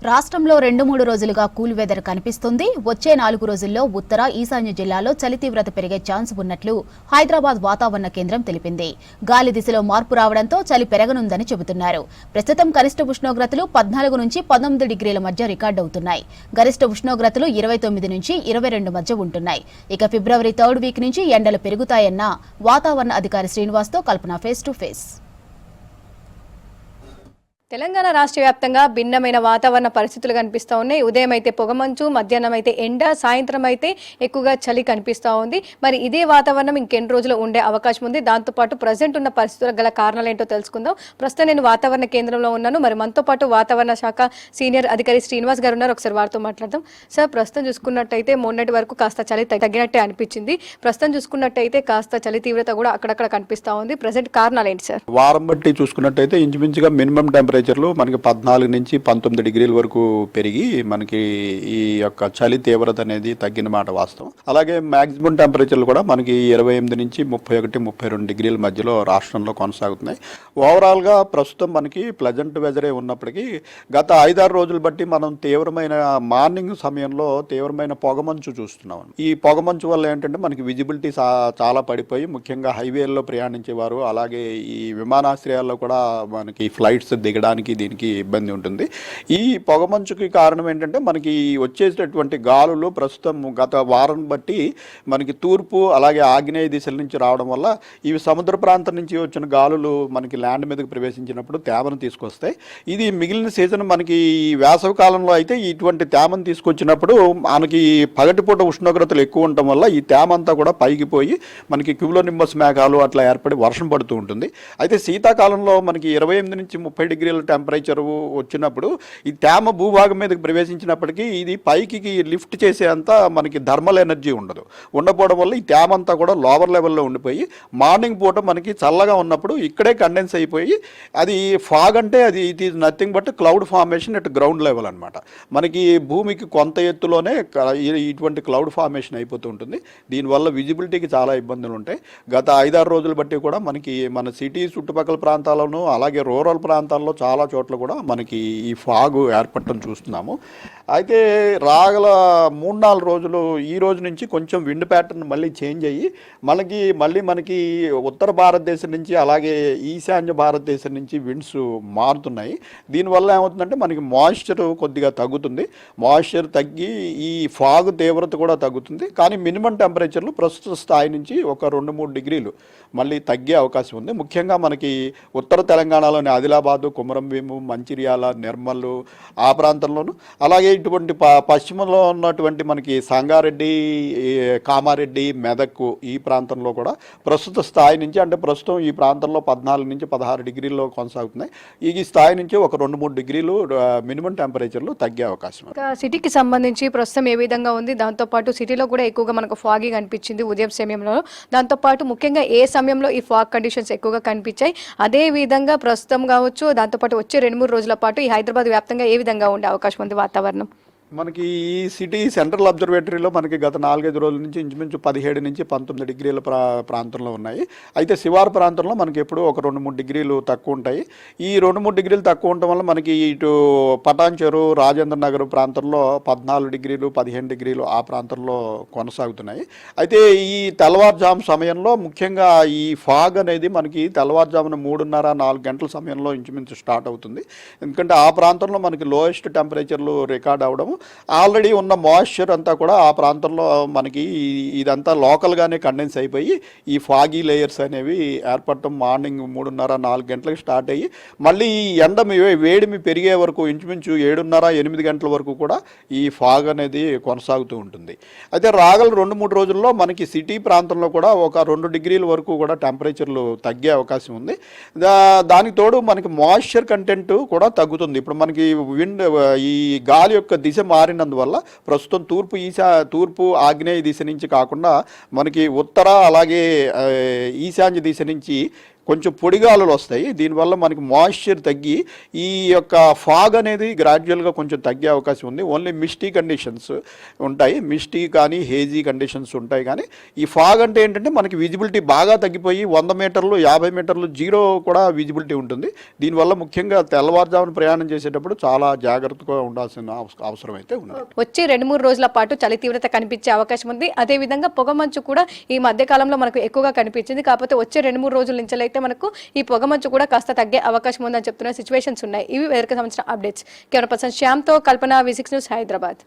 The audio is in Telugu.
రాష్ట్రంలో 2-3 రోజులుగా కూల్ వెదర్ కనిపిస్తుంది. వచ్చే 4 రోజుల్లో ఉత్తర ఈశాన్య జిల్లాలో చలి తీవ్రత పెరిగే ఛాన్స్ ఉన్నట్లు హైదరాబాద్ వాతావరణ కేంద్రం తెలిపింది. గాలి దిశలో మార్పు రావడంతో చలి పెరగనుందని చెబుతున్నారు. ప్రస్తుతం కనిష్ట ఉష్ణోగ్రతలు 14 నుంచి 19 డిగ్రీల మధ్య రికార్డవుతున్నాయి. గరిష్ట ఉష్ణోగ్రతలు 29 నుంచి 22 మధ్య ఉంటున్నాయి. ఇక ఫిబ్రవరి 3rd వీక్ నుంచి ఎండలు పెరుగుతాయన్న వాతావరణ అధికారి శ్రీనివాస్తో కల్పన ఫేస్ టు ఫేస్. తెలంగాణ రాష్ట్ర వ్యాప్తంగా భిన్నమైన వాతావరణ పరిస్థితులు కనిపిస్తూ ఉన్నాయి. ఉదయం అయితే పొగమంచు, మధ్యాహ్నం అయితే ఎండ, సాయంత్రం అయితే ఎక్కువగా చలి కనిపిస్తూ ఉంది. మరి ఇదే వాతావరణం ఇంకెన్ని రోజులు ఉండే అవకాశం ఉంది. దాంతోపాటు ప్రజెంట్ ఉన్న పరిస్థితులకు గల కారణాలు ఏంటో తెలుసుకుందాం. ప్రస్తుతం నేను వాతావరణ కేంద్రంలో ఉన్నాను. మరి మనతో పాటు వాతావరణ శాఖ సీనియర్ అధికారి శ్రీనివాస్ గారు ఉన్నారు. ఒకసారి వారితో మాట్లాడదాం. సార్, ప్రస్తుతం చూసుకున్నట్టయితే మొన్నటి వరకు కాస్త చలి తగ్గినట్టే అనిపించింది. ప్రస్తుతం చూసుకున్నట్టయితే కాస్త చలి తీవ్రత కూడా అక్కడక్కడ కనిపిస్తూ ఉంది. ప్రజెంట్ కారణాలు ఏంటి సార్? వారం బట్టి చూసుకున్నట్టయితే ఇంచుమించుగా మినిమం టెంపరేచర్లు మనకి 14 నుంచి 19 డిగ్రీల వరకు పెరిగి మనకి ఈ యొక్క చలి తీవ్రత అనేది తగ్గిన మాట వాస్తవం. అలాగే మాక్సిమం టెంపరేచర్లు కూడా మనకి 28 నుంచి 31, 32 డిగ్రీల మధ్యలో రాష్ట్రంలో కొనసాగుతున్నాయి. ఓవరాల్గా ప్రస్తుతం మనకి ప్లెజెంట్ వెదరే ఉన్నప్పటికీ గత 5-6 రోజులు బట్టి మనం తీవ్రమైన మార్నింగ్ సమయంలో తీవ్రమైన పొగమంచు చూస్తున్నాం. ఈ పొగమంచు వల్ల ఏంటంటే మనకి విజిబిలిటీ చాలా పడిపోయి ముఖ్యంగా హైవేల్లో ప్రయాణించేవారు అలాగే ఈ విమానాశ్రయాల్లో కూడా మనకి ఫ్లైట్స్ దిగడానికి దీనికి ఇబ్బంది ఉంటుంది. ఈ పొగమంచుకి కారణం ఏంటంటే మనకి వచ్చేటటువంటి గాలులు ప్రస్తుతం గత వారం బట్టి మనకి తూర్పు అలాగే ఆగ్నేయ దిశల నుంచి రావడం వల్ల ఇవి సముద్ర ప్రాంతం నుంచి వచ్చిన గాలులు మనకి ల్యాండ్ మీదకి ప్రవేశించినప్పుడు తేమను తీసుకొస్తాయి. ఇది మిగిలిన సీజన్ మనకి వేసవి కాలంలో అయితే ఇటువంటి తేమను తీసుకొచ్చినప్పుడు మనకి పగటిపూట ఉష్ణోగ్రతలు ఎక్కువ ఉండటం వల్ల ఈ తేమ అంతా కూడా పైకి పోయి మనకి క్యూలోనింబస్ మేఘాలు అట్లా ఏర్పడి వర్షం పడుతూ ఉంటుంది. అయితే శీతాకాలంలో మనకి 28 నుంచి 30 డిగ్రీల టెంపరేచర్ వచ్చినప్పుడు ఈ తేమ భూభాగం మీదకి ప్రవేశించినప్పటికీ ఇది పైకి లిఫ్ట్ చేసేంత మనకి థర్మల్ ఎనర్జీ ఉండకపోవడం వల్ల ఈ తేమ అంతా కూడా లోవర్ లెవెల్లో ఉండిపోయి మార్నింగ్ పూట మనకి చల్లగా ఉన్నప్పుడు ఇక్కడే కండెన్స్ అయిపోయి అది ఫాగ్ అంటే అది it is nothing but cloud formation at ground level అనమాట. మనకి భూమికి కొంత ఎత్తులోనే ఇటువంటి క్లౌడ్ ఫార్మేషన్ అయిపోతూ ఉంటుంది. దీనివల్ల విజిబిలిటీకి చాలా ఇబ్బందులు ఉంటాయి. గత 5-6 రోజులు బట్టి కూడా మనకి మన సిటీ చుట్టుపక్కల ప్రాంతాలను అలాగే రూరల్ ప్రాంతాల్లో చాలా చోట్ల కూడా మనకి ఈ ఫాగ్ ఏర్పడటం చూస్తున్నాము. అయితే రాగల 3-4 రోజులు ఈ రోజు నుంచి కొంచెం విండ్ ప్యాటర్న్ మళ్ళీ చేంజ్ అయ్యి మనకి ఉత్తర భారతదేశం నుంచి అలాగే ఈశాన్య భారతదేశం నుంచి విండ్స్ మారుతున్నాయి. దీనివల్ల ఏమవుతుందంటే మనకి మాయిశ్చర్ కొద్దిగా తగ్గుతుంది. మాయిశ్చర్ తగ్గి ఈ ఫాగ్ తీవ్రత కూడా తగ్గుతుంది. కానీ మినిమం టెంపరేచర్లు ప్రస్తుత స్థాయి నుంచి ఒక 2-3 డిగ్రీలు మళ్ళీ తగ్గే అవకాశం ఉంది. ముఖ్యంగా మనకి ఉత్తర తెలంగాణలోని ఆదిలాబాదు, కుమరంభీము, మంచిర్యాల, నిర్మల్ ఆ ప్రాంతంలోను అలాగే ఇటువంటి పశ్చిమంలో ఉన్నటువంటి మనకి సంగారెడ్డి, కామారెడ్డి, మెదక్ ఈ ప్రాంతంలో కూడా ప్రస్తుత స్థాయి నుంచి అంటే ప్రస్తుతం ఈ ప్రాంతంలో 14 నుంచి 16 డిగ్రీల్లో కొనసాగుతున్నాయి. ఈ స్థాయి నుంచి ఒక 2-3 డిగ్రీలు మినిమం టెంపరేచర్లు తగ్గే అవకాశం. సిటీకి సంబంధించి ప్రస్తుతం ఏ విధంగా ఉంది? దాంతోపాటు సిటీలో కూడా ఎక్కువగా మనకు ఫాగీ కనిపించింది ఉదయం సమయంలో. దాంతోపాటు ముఖ్యంగా ఏ సమయంలో ఈ ఫాగ్ కండిషన్స్ ఎక్కువగా కనిపించాయి? అదే విధంగా ప్రస్తుతం కావచ్చు, దాంతోపాటు వచ్చే 2-3 రోజుల పాటు ఈ హైదరాబాద్ వ్యాప్తంగా ఏ విధంగా ఉండే అవకాశం ఉంది వాతావరణం? మనకి ఈ సిటీ సెంట్రల్ అబ్జర్వేటరీలో మనకి గత 4-5 రోజుల నుంచి ఇంచుమించు 17 నుంచి 19 డిగ్రీల ప్రాంతంలో ఉన్నాయి. అయితే శివారు ప్రాంతంలో మనకి ఎప్పుడు ఒక 2-3 డిగ్రీలు తక్కువ ఉంటాయి. ఈ 2-3 డిగ్రీలు తక్కువ ఉండటం వల్ల మనకి ఇటు పటాన్చెరు, రాజేంద్ర నగర్ ప్రాంతంలో 14 డిగ్రీలు 15 డిగ్రీలు ఆ ప్రాంతంలో కొనసాగుతున్నాయి. అయితే ఈ తెల్లవారుజాము సమయంలో ముఖ్యంగా ఈ ఫాగ్ అనేది మనకి తెల్లవారుజామున 3:30-4 గంటల సమయంలో ఇంచుమించు స్టార్ట్ అవుతుంది. ఎందుకంటే ఆ ప్రాంతంలో మనకి లోయెస్ట్ టెంపరేచర్లు రికార్డ్ అవ్వడం, ఆల్రెడీ ఉన్న మాయిశ్చర్ అంతా కూడా ఆ ప్రాంతంలో మనకి ఇదంతా లోకల్గానే కండెన్స్ అయిపోయి ఈ ఫాగీ లేయర్స్ అనేవి ఏర్పడటం మార్నింగ్ 3:30-4 గంటలకు స్టార్ట్ అయ్యి మళ్ళీ ఈ ఎండ వేడిమి పెరిగే వరకు ఇంచుమించు 7:30-8 గంటల వరకు కూడా ఈ ఫాగ్ అనేది కొనసాగుతూ ఉంటుంది. అయితే రాగల 2-3 రోజుల్లో మనకి సిటీ ప్రాంతంలో కూడా ఒక 2 డిగ్రీల వరకు కూడా టెంపరేచర్లు తగ్గే అవకాశం ఉంది. దానికి తోడు మనకి మాయిశ్చర్ కంటెంట్ కూడా తగ్గుతుంది. ఇప్పుడు మనకి ఈ గాలి యొక్క దిశ మారినందువల్ల ప్రస్తుతం తూర్పు ఆగ్నేయ దిశ నుంచి కాకుండా మనకి ఉత్తర అలాగే ఈశాన్య దిశ నుంచి కొంచెం పొడిగాలులు వస్తాయి. దీనివల్ల మనకి మాయిశ్చర్ తగ్గి ఈ యొక్క ఫాగ్ అనేది గ్రాడ్యువల్గా కొంచెం తగ్గే అవకాశం ఉంది. ఓన్లీ మిస్టీ కండిషన్స్ ఉంటాయి, మిస్టీ కానీ హేజీ కండిషన్స్ ఉంటాయి. కానీ ఈ ఫాగ్ అంటే ఏంటంటే మనకి విజిబిలిటీ బాగా తగ్గిపోయి 100 మీటర్లు 50 మీటర్లు జీరో కూడా విజిబిలిటీ ఉంటుంది. దీనివల్ల ముఖ్యంగా తెల్లవారుజామున ప్రయాణం చేసేటప్పుడు చాలా జాగ్రత్తగా ఉండాల్సిన అవసరం అయితే ఉంది. వచ్చే 2-3 రోజుల పాటు చలి తీవ్రత కనిపించే అవకాశం ఉంది. అదేవిధంగా పొగమంచు కూడా ఈ మధ్య కాలంలో మనకు ఎక్కువగా కనిపించింది. కాకపోతే వచ్చే 2-3 రోజుల నుంచి అయితే మనకు ఈ పొగమంచు కూడా కాస్త తగ్గే అవకాశం ఉందని చెప్తున్న సిచ్యువేషన్స్ ఉన్నాయి. ఇవి వేరే సంబంధించిన అప్డేట్స్. కెమెరా పర్సన్ శ్యామ్తో కల్పన, V6 న్యూస్, హైదరాబాద్.